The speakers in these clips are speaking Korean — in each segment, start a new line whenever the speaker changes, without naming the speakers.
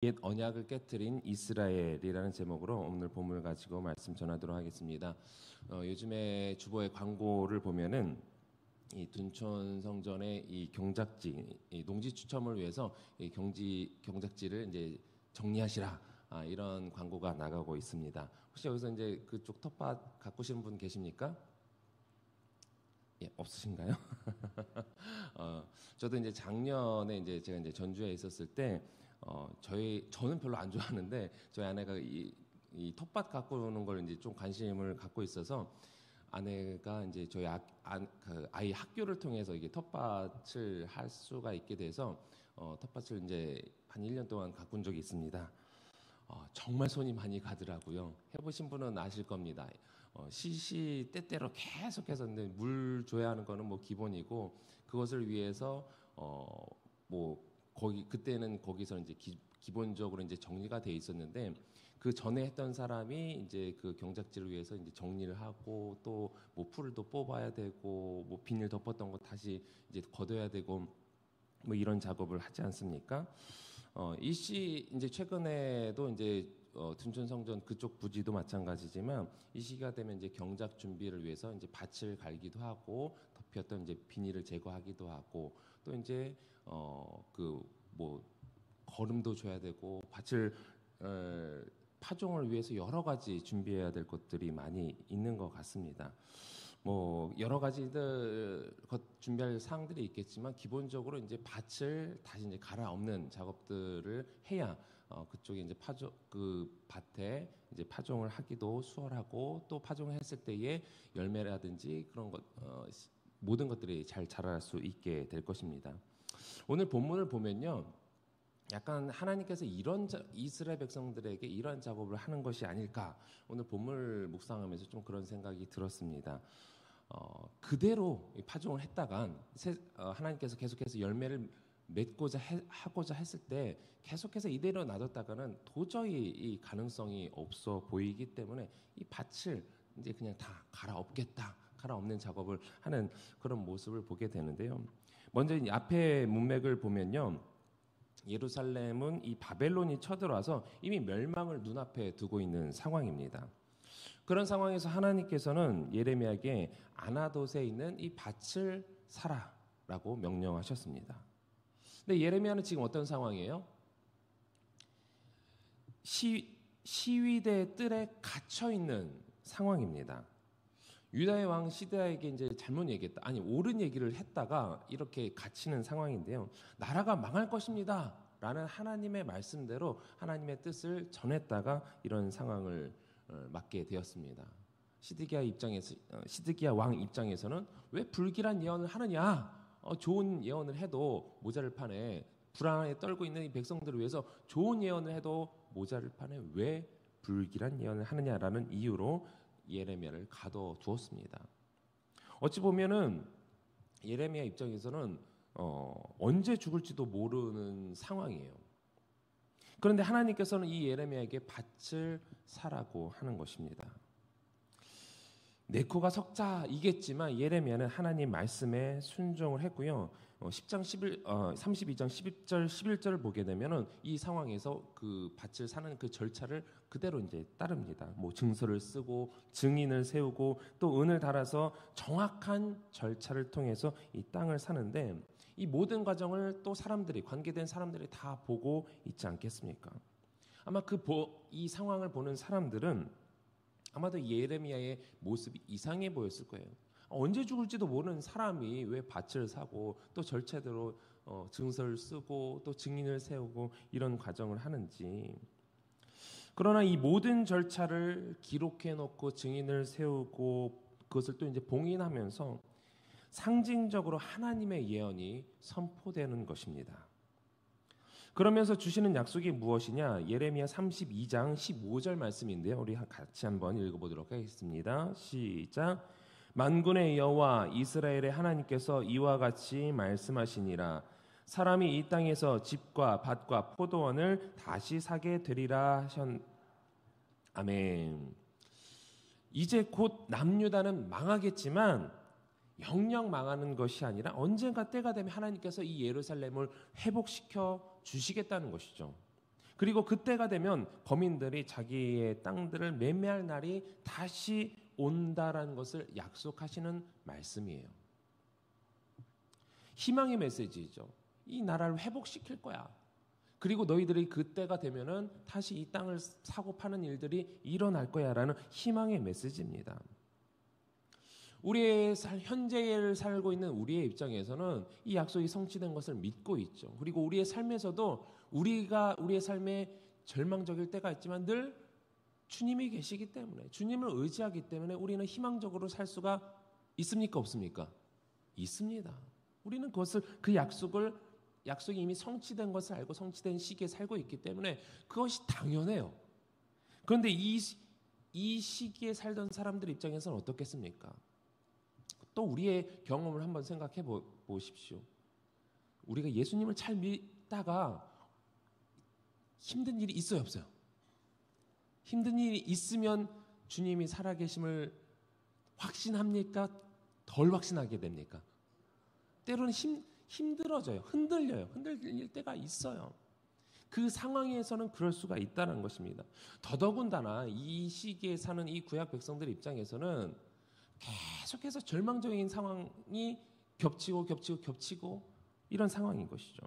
옛 언약을 깨뜨린 이스라엘이라는 제목으로 오늘 본문을 가지고 말씀 전하도록 하겠습니다. 요즘에 주보의 광고를 보면은 이 둔촌 성전의 이 경작지, 이 농지 추첨을 위해서 이 경작지를 이제 정리하시라, 이런 광고가 나가고 있습니다. 혹시 여기서 이제 그쪽 텃밭 가꾸시는 분 계십니까? 예, 없으신가요? 저도 이제 작년에 이제 제가 이제 전주에 있었을 때, 저는 별로 안 좋아하는데 저희 아내가 이 텃밭 가꾸는 걸 이제 좀 관심을 갖고 있어서 아내가 이제 저희 그 아이 학교를 통해서 이게 텃밭을 할 수가 있게 돼서 텃밭을 이제 한 1년 동안 가꾼 적이 있습니다. 정말 손이 많이 가더라고요. 해보신 분은 아실 겁니다. 시시때때로 계속해서 물 줘야 하는 거는 뭐 기본이고, 그것을 위해서 뭐 거기 그때는 거기서 이제 기본적으로 이제 정리가 돼 있었는데, 그 전에 했던 사람이 이제 그 경작지를 위해서 이제 정리를 하고 또 뭐 풀을 또 뽑아야 되고 뭐 비닐 덮었던 거 다시 이제 걷어야 되고 뭐 이런 작업을 하지 않습니까? 이 이제 최근에도 이제 둔촌 성전 그쪽 부지도 마찬가지지만 이 시기가 되면 이제 경작 준비를 위해서 이제 밭을 갈기도 하고 덮였던 이제 비닐을 제거하기도 하고 또 이제 그 뭐 거름도 줘야 되고 밭을 파종을 위해서 여러 가지 준비해야 될 것들이 많이 있는 것 같습니다. 뭐 여러 가지들 준비할 사항들이 있겠지만 기본적으로 이제 밭을 다시 이제 갈아엎는 작업들을 해야 그쪽에 이제 그 밭에 이제 파종을 하기도 수월하고 또 파종을 했을 때의 열매라든지 그런 것 모든 것들이 잘 자랄 수 있게 될 것입니다. 오늘 본문을 보면요, 약간 하나님께서 이스라엘 백성들에게 이러한 작업을 하는 것이 아닐까, 오늘 본문을 묵상하면서 좀 그런 생각이 들었습니다. 그대로 파종을 했다간 하나님께서 계속해서 열매를 하고자 했을 때 계속해서 이대로 놔뒀다가는 도저히 이 가능성이 없어 보이기 때문에 이 밭을 이제 그냥 다 갈아엎는 작업을 하는 그런 모습을 보게 되는데요. 먼저 이 앞에 문맥을 보면요, 예루살렘은 이 바벨론이 쳐들어와서 이미 멸망을 눈앞에 두고 있는 상황입니다. 그런 상황에서 하나님께서는 예레미야에게 아나돗에 있는 이 밭을 사라라고 명령하셨습니다. 근데 예레미야는 지금 어떤 상황이에요? 시위대의 뜰에 갇혀 있는 상황입니다. 유다의 왕 시드기야에게 이제 잘못 얘기했다, 아니 옳은 얘기를 했다가 이렇게 갇히는 상황인데요. 나라가 망할 것입니다 라는 하나님의 말씀대로 하나님의 뜻을 전했다가 이런 상황을 맞게 되었습니다. 시드기야 왕 입장에서는 왜 불길한 예언을 하느냐, 좋은 예언을 해도 모자를 판에, 불안에 떨고 있는 이 백성들을 위해서 좋은 예언을 해도 모자를 판에 왜 불길한 예언을 하느냐라는 이유로 예레미야를 가둬두었습니다. 어찌 보면은 예레미야 입장에서는 언제 죽을지도 모르는 상황이에요. 그런데 하나님께서는 이 예레미야에게 밭을 사라고 하는 것입니다. 네코가 석자이겠지만 예레미야는 하나님 말씀에 순종을 했고요. 32장 12절 11절을 보게 되면은 이 상황에서 그 밭을 사는 그 절차를 그대로 이제 따릅니다. 뭐 증서를 쓰고 증인을 세우고 또 은을 달아서 정확한 절차를 통해서 이 땅을 사는데, 이 모든 과정을 또 관계된 사람들이 다 보고 있지 않겠습니까? 아마 이 상황을 보는 사람들은 아마도 예레미야의 모습이 이상해 보였을 거예요. 언제 죽을지도 모르는 사람이 왜 밭을 사고 또 절차대로 증서를 쓰고 또 증인을 세우고 이런 과정을 하는지. 그러나 이 모든 절차를 기록해 놓고 증인을 세우고 그것을 또 이제 봉인하면서 상징적으로 하나님의 예언이 선포되는 것입니다. 그러면서 주시는 약속이 무엇이냐? 예레미야 32장 15절 말씀인데요. 우리 같이 한번 읽어보도록 하겠습니다. 시작. 만군의 여호와 이스라엘의 하나님께서 이와 같이 말씀하시니라. 사람이 이 땅에서 집과 밭과 포도원을 다시 사게 되리라 아멘. 이제 곧 남유다는 망하겠지만 영영 망하는 것이 아니라 언젠가 때가 되면 하나님께서 이 예루살렘을 회복시켜 주시겠다는 것이죠. 그리고 그때가 되면 거민들이 자기의 땅들을 매매할 날이 다시 온다라는 것을 약속하시는 말씀이에요. 희망의 메시지죠. 이 나라를 회복시킬 거야. 그리고 너희들이 그때가 되면은 다시 이 땅을 사고 파는 일들이 일어날 거야라는 희망의 메시지입니다. 우리의 현재를 살고 있는 우리의 입장에서는 이 약속이 성취된 것을 믿고 있죠. 그리고 우리의 삶에서도 우리의 삶에 절망적일 때가 있지만 늘 주님이 계시기 때문에, 주님을 의지하기 때문에 우리는 희망적으로 살 수가 있습니까? 없습니까? 있습니다. 우리는 그 약속이 이미 성취된 것을 알고 성취된 시기에 살고 있기 때문에 그것이 당연해요. 그런데 이 시기에 살던 사람들 입장에서는 어떻겠습니까? 또 우리의 경험을 한번 생각해 보십시오. 우리가 예수님을 잘 믿다가 힘든 일이 있어요, 없어요? 힘든 일이 있으면 주님이 살아계심을 확신합니까? 덜 확신하게 됩니까? 때로는 힘들어져요. 흔들릴 때가 있어요. 그 상황에서는 그럴 수가 있다는 것입니다. 더더군다나 이 시기에 사는 이 구약 백성들 입장에서는 계속해서 절망적인 상황이 겹치고 이런 상황인 것이죠.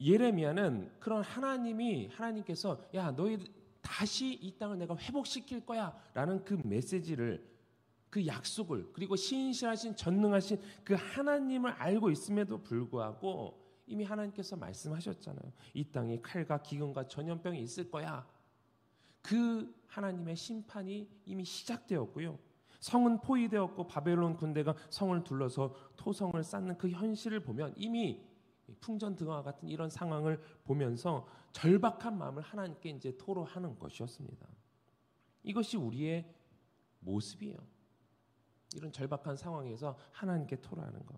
예레미야는 그런 하나님께서 야 너희 다시 이 땅을 내가 회복시킬 거야 라는 그 메시지를, 그 약속을, 그리고 신실하신 전능하신 그 하나님을 알고 있음에도 불구하고 이미 하나님께서 말씀하셨잖아요. 이 땅에 칼과 기근과 전염병이 있을 거야. 그 하나님의 심판이 이미 시작되었고요. 성은 포위되었고 바벨론 군대가 성을 둘러서 토성을 쌓는 그 현실을 보면 이미 풍전등화 같은 이런 상황을 보면서 절박한 마음을 하나님께 이제 토로하는 것이었습니다. 이것이 우리의 모습이에요. 이런 절박한 상황에서 하나님께 토로하는 것.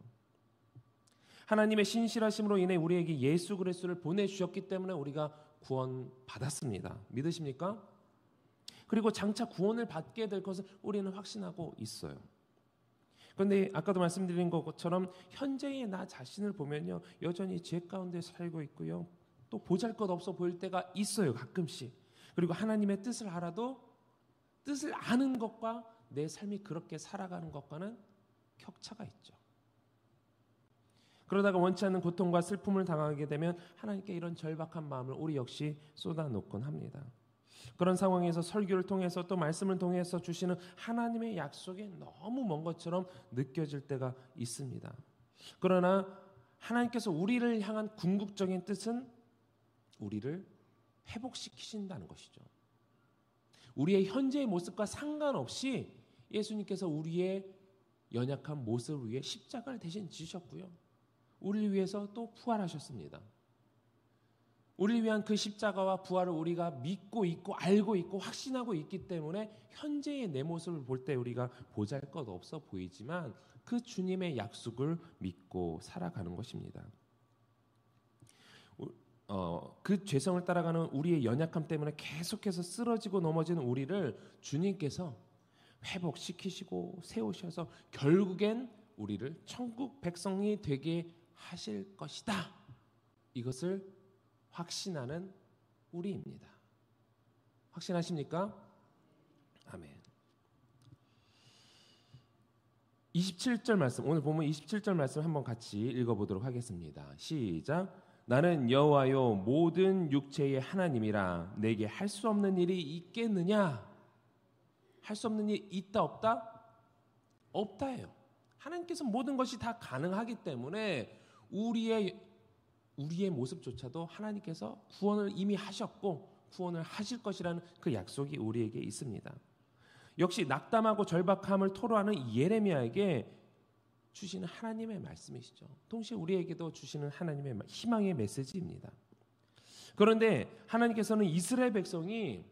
하나님의 신실하심으로 인해 우리에게 예수 그리스도를 보내주셨기 때문에 우리가 구원받았습니다. 믿으십니까? 그리고 장차 구원을 받게 될 것을 우리는 확신하고 있어요. 그런데 아까도 말씀드린 것처럼 현재의 나 자신을 보면요, 여전히 죄 가운데 살고 있고요. 또 보잘것없어 보일 때가 있어요, 가끔씩. 그리고 하나님의 뜻을 알아도 뜻을 아는 것과 내 삶이 그렇게 살아가는 것과는 격차가 있죠. 그러다가 원치 않는 고통과 슬픔을 당하게 되면 하나님께 이런 절박한 마음을 우리 역시 쏟아놓곤 합니다. 그런 상황에서 설교를 통해서 또 말씀을 통해서 주시는 하나님의 약속이 너무 먼 것처럼 느껴질 때가 있습니다. 그러나 하나님께서 우리를 향한 궁극적인 뜻은 우리를 회복시키신다는 것이죠. 우리의 현재의 모습과 상관없이 예수님께서 우리의 연약한 모습을 위해 십자가를 대신 지셨고요. 우리를 위해서 또 부활하셨습니다. 우리를 위한 그 십자가와 부활을 우리가 믿고 있고 알고 있고 확신하고 있기 때문에 현재의 내 모습을 볼 때 우리가 보잘것없어 보이지만 그 주님의 약속을 믿고 살아가는 것입니다. 그 죄성을 따라가는 우리의 연약함 때문에 계속해서 쓰러지고 넘어지는 우리를 주님께서 회복시키시고 세우셔서 결국엔 우리를 천국 백성이 되게 하실 것이다. 이것을 확신하는 우리입니다. 확신하십니까? 아멘. 27절 말씀, 오늘 보면 27절 말씀 한번 같이 읽어보도록 하겠습니다. 시작. 나는 여호와요 모든 육체의 하나님이라 내게 할 수 없는 일이 있겠느냐? 할 수 없는 일이 있다 없다? 없다예요. 하나님께서 모든 것이 다 가능하기 때문에 우리의 모습조차도 하나님께서 구원을 이미 하셨고 구원을 하실 것이라는 그 약속이 우리에게 있습니다. 역시 낙담하고 절박함을 토로하는 예레미야에게 주시는 하나님의 말씀이시죠. 동시에 우리에게도 주시는 하나님의 희망의 메시지입니다. 그런데 하나님께서는 이스라엘 백성이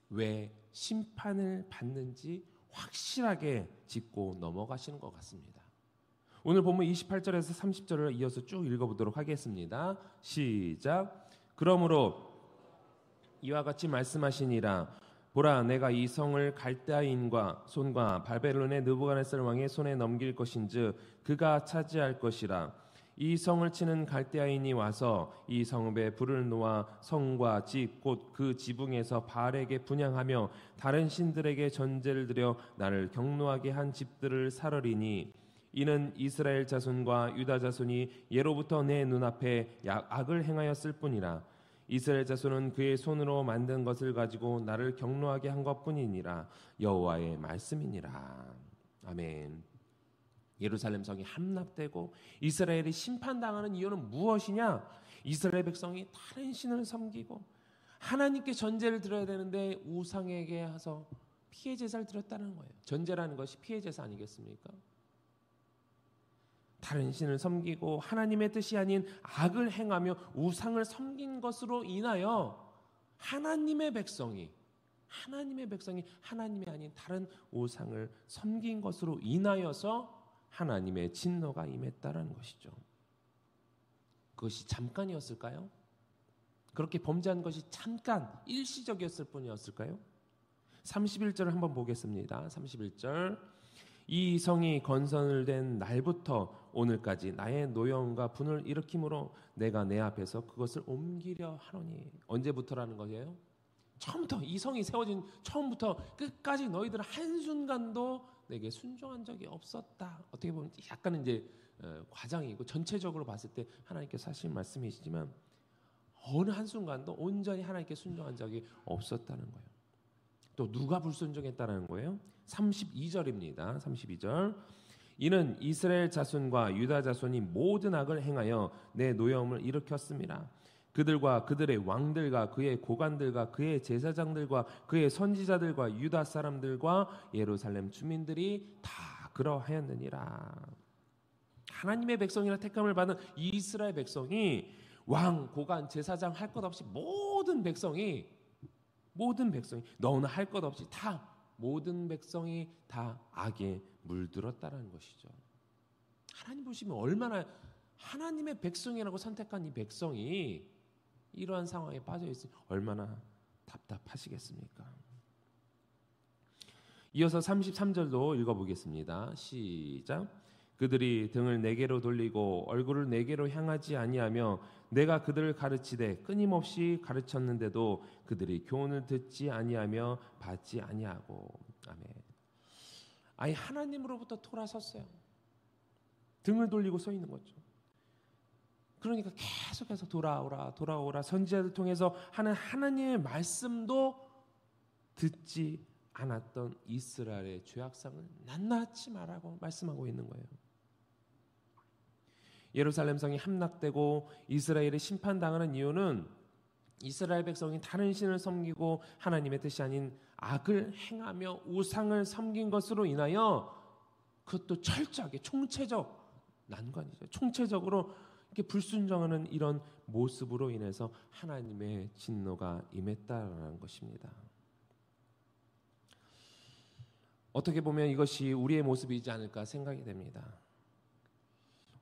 왜 심판을 받는지 확실하게 짚고 넘어가시는 것 같습니다. 오늘 본문 28절에서 30절을 이어서 쭉 읽어보도록 하겠습니다. 시작. 그러므로 이와 같이 말씀하시니라. 보라, 내가 이 성을 갈대아인과 손과 바벨론의 느부갓네살 왕의 손에 넘길 것인즉 그가 차지할 것이라.
이 성을 치는 갈대아인이 와서 이 성읍에 불을 놓아 성과 집 곧 그 지붕에서 바알에게 분향하며 다른 신들에게 전제를 드려 나를 경노하게 한 집들을 살으리니 이는 이스라엘 자손과 유다 자손이 예로부터 내 눈앞에 악을 행하였을 뿐이라. 이스라엘 자손은 그의 손으로 만든 것을 가지고 나를 경노하게 한 것뿐이니라. 여호와의 말씀이니라. 아멘. 예루살렘 성이 함락되고 이스라엘이 심판당하는 이유는 무엇이냐? 이스라엘 백성이 다른 신을 섬기고 하나님께 전제를 드려야 되는데 우상에게 해서 피해 제사를 드렸다는 거예요. 전제라는 것이 피해 제사 아니겠습니까? 다른 신을 섬기고 하나님의 뜻이 아닌 악을 행하며 우상을 섬긴 것으로 인하여 하나님의 백성이 하나님이 아닌 다른 우상을 섬긴 것으로 인하여서 하나님의 진노가 임했다라는 것이죠. 그것이 잠깐이었을까요? 그렇게 범죄한 것이 잠깐 일시적이었을 뿐이었을까요? 31절을 한번 보겠습니다. 31절. 이 성이 건설된 날부터 오늘까지 나의 노여움과 분을 일으킴으로 내가 내 앞에서 그것을 옮기려 하노니. 언제부터라는 거예요? 처음부터, 이 성이 세워진 처음부터 끝까지 너희들은 한순간도 내게 순종한 적이 없었다. 어떻게 보면 약간은 이제 과장이고 전체적으로 봤을 때 하나님께서 하신 말씀이시지만 어느 한순간도 온전히 하나님께 순종한 적이 없었다는 거예요. 또 누가 불순종했다는 거예요? 32절입니다. 32절. 이는 이스라엘 자손과 유다 자손이 모든 악을 행하여 내 노여움을 일으켰습니다. 그들과 그들의 왕들과 그의 고관들과 그의 제사장들과 그의 선지자들과 유다 사람들과 예루살렘 주민들이 다 그러하였느니라. 하나님의 백성이라 택함을 받은 이스라엘 백성이 왕, 고관, 제사장 할 것 없이 모든 백성이 너무나 할 것 없이 다 모든 백성이 다 악에 물들었다라는 것이죠. 하나님 보시면 얼마나 하나님의 백성이라고 선택한 이 백성이 이러한 상황에 빠져 있으니 얼마나 답답하시겠습니까? 이어서 33절도 읽어보겠습니다. 시작. 그들이 등을 내게로 돌리고 얼굴을 내게로 향하지 아니하며 내가 그들을 가르치되 끊임없이 가르쳤는데도 그들이 교훈을 듣지 아니하며 받지 아니하고. 아멘. 아예 하나님으로부터 돌아섰어요. 등을 돌리고 서 있는 거죠. 그러니까 계속해서 돌아오라 선지자들 통해서 하는 하나님의 말씀도 듣지 않았던 이스라엘의 죄악상을 낱낱이 말하고 말씀하고 있는 거예요. 예루살렘 성이 함락되고 이스라엘이 심판당하는 이유는 이스라엘 백성이 다른 신을 섬기고 하나님의 뜻이 아닌 악을 행하며 우상을 섬긴 것으로 인하여 그것도 철저하게 총체적 난관이죠. 총체적으로 이렇게 불순종하는 이런 모습으로 인해서 하나님의 진노가 임했다라는 것입니다. 어떻게 보면 이것이 우리의 모습이지 않을까 생각이 됩니다.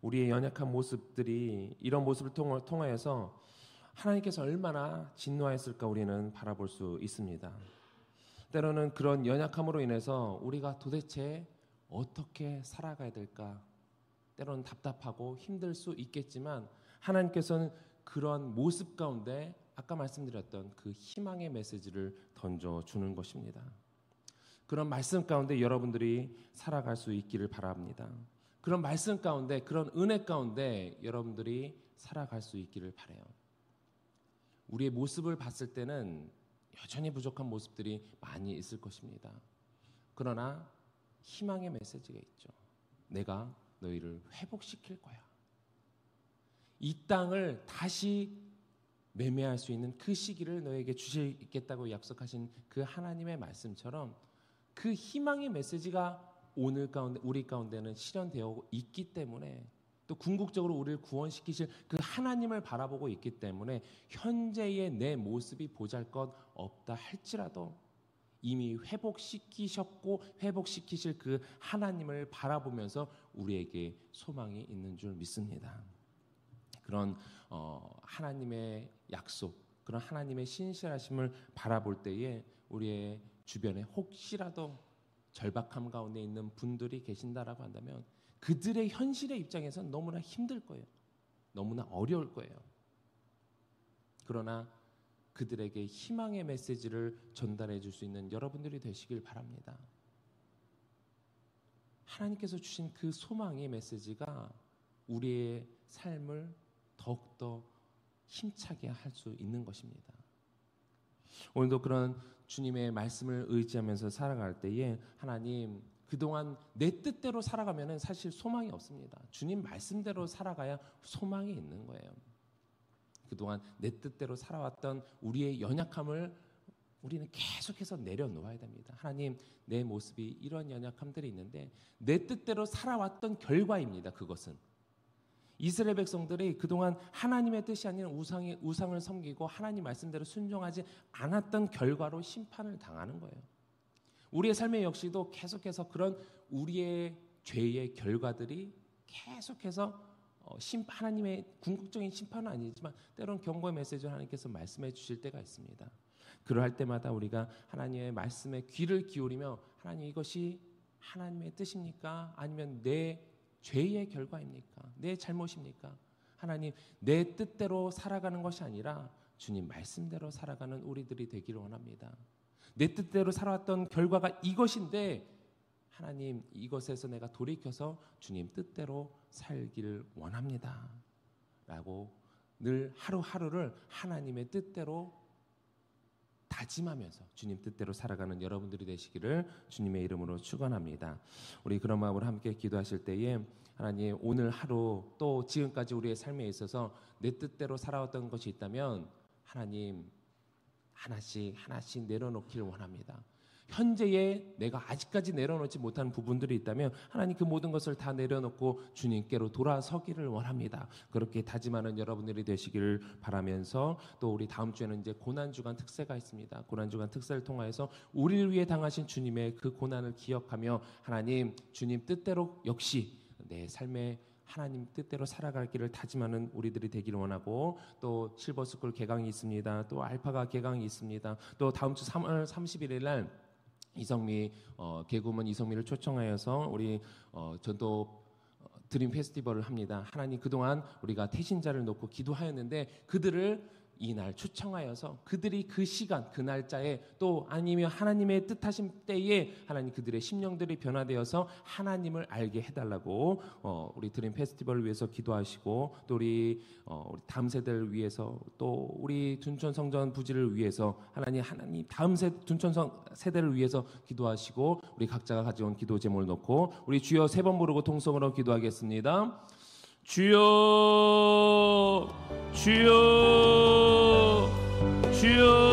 우리의 연약한 모습들이 이런 모습을 통하여서 하나님께서 얼마나 진노하였을까 우리는 바라볼 수 있습니다. 때로는 그런 연약함으로 인해서 우리가 도대체 어떻게 살아가야 될까? 때로는 답답하고 힘들 수 있겠지만 하나님께서는 그런 모습 가운데 아까 말씀드렸던 그 희망의 메시지를 던져주는 것입니다. 그런 말씀 가운데 여러분들이 살아갈 수 있기를 바랍니다. 그런 말씀 가운데, 그런 은혜 가운데 여러분들이 살아갈 수 있기를 바라요. 우리의 모습을 봤을 때는 여전히 부족한 모습들이 많이 있을 것입니다. 그러나 희망의 메시지가 있죠. 내가 너희를 회복시킬 거야. 이 땅을 다시 매매할 수 있는 그 시기를 너에게 주시겠다고 약속하신 그 하나님의 말씀처럼 그 희망의 메시지가 오늘 가운데 우리 가운데는 실현되어 있기 때문에 또 궁극적으로 우리를 구원시키실 그 하나님을 바라보고 있기 때문에 현재의 내 모습이 보잘것없다 할지라도 이미 회복시키셨고 회복시키실 그 하나님을 바라보면서 우리에게 소망이 있는 줄 믿습니다. 그런 하나님의 약속, 그런 하나님의 신실하심을 바라볼 때에 우리의 주변에 혹시라도 절박함 가운데 있는 분들이 계신다라고 한다면 그들의 현실의 입장에서는 너무나 힘들 거예요.
너무나 어려울 거예요. 그러나 그들에게 희망의 메시지를 전달해 줄 수 있는 여러분들이 되시길 바랍니다. 하나님께서 주신 그 소망의 메시지가 우리의 삶을 더욱더 힘차게 할 수 있는 것입니다. 오늘도 그런 주님의 말씀을 의지하면서 살아갈 때에 하나님, 그동안 내 뜻대로 살아가면 사실 소망이 없습니다. 주님 말씀대로 살아가야 소망이 있는 거예요. 그동안 내 뜻대로 살아왔던 우리의 연약함을 우리는 계속해서 내려놓아야 됩니다. 하나님, 내 모습이 이런 연약함들이 있는데 내 뜻대로 살아왔던 결과입니다. 그것은 이스라엘 백성들이 그동안 하나님의 뜻이 아닌 우상을 섬기고 하나님 말씀대로 순종하지 않았던 결과로 심판을 당하는 거예요. 우리의 삶의 역시도 계속해서 그런 우리의 죄의 결과들이 계속해서 하나님의 궁극적인 심판은 아니지만 때로는 경고의 메시지를 하나님께서 말씀해 주실 때가 있습니다. 그러할 때마다 우리가 하나님의 말씀에 귀를 기울이며 하나님, 이것이 하나님의 뜻입니까? 아니면 내 죄의 결과입니까? 내 잘못입니까? 하나님, 내 뜻대로 살아가는 것이 아니라 주님 말씀대로 살아가는 우리들이 되기를 원합니다. 내 뜻대로 살아왔던 결과가 이것인데 하나님, 이것에서 내가 돌이켜서 주님 뜻대로 살기를 원합니다 라고 늘 하루하루를 하나님의 뜻대로 다짐하면서 주님 뜻대로 살아가는 여러분들이 되시기를 주님의 이름으로 축원합니다. 우리 그런 마음으로 함께 기도하실 때에 하나님, 오늘 하루 또 지금까지 우리의 삶에 있어서 내 뜻대로 살아왔던 것이 있다면 하나님, 하나씩 내려놓기를 원합니다. 현재에 내가 아직까지 내려놓지 못한 부분들이 있다면 하나님, 그 모든 것을 다 내려놓고 주님께로 돌아서기를 원합니다. 그렇게 다짐하는 여러분들이 되시기를 바라면서, 또 우리 다음 주에는 이제 고난주간 특세가 있습니다. 고난주간 특세를 통하여서 우리를 위해 당하신 주님의 그 고난을 기억하며 하나님, 주님 뜻대로 역시 내 삶에 하나님 뜻대로 살아갈 길을 다짐하는 우리들이 되기를 원하고, 또 실버스쿨 개강이 있습니다. 또 알파가 개강이 있습니다. 또 다음 주 3월 31일 날 이성미 개구먼 이성미를 초청하여서 우리 전도 드림 페스티벌을 합니다. 하나님, 그동안 우리가 태신자를 놓고 기도하였는데 그들을 이날 초청하여서 그들이 그 시간, 그 날짜에 또 아니면 하나님의 뜻하신 때에 하나님 그들의 심령들이 변화되어서 하나님을 알게 해달라고 우리 드림 페스티벌을 위해서 기도하시고, 또 우리 다음 세대를 위해서, 또 우리 둔촌 성전 부지를 위해서 하나님 다음 둔촌 세대를 위해서 기도하시고, 우리 각자가 가져온 기도 제목을 놓고 우리 주여 3번 부르고 통성으로 기도하겠습니다. 주여, 주여, 주여.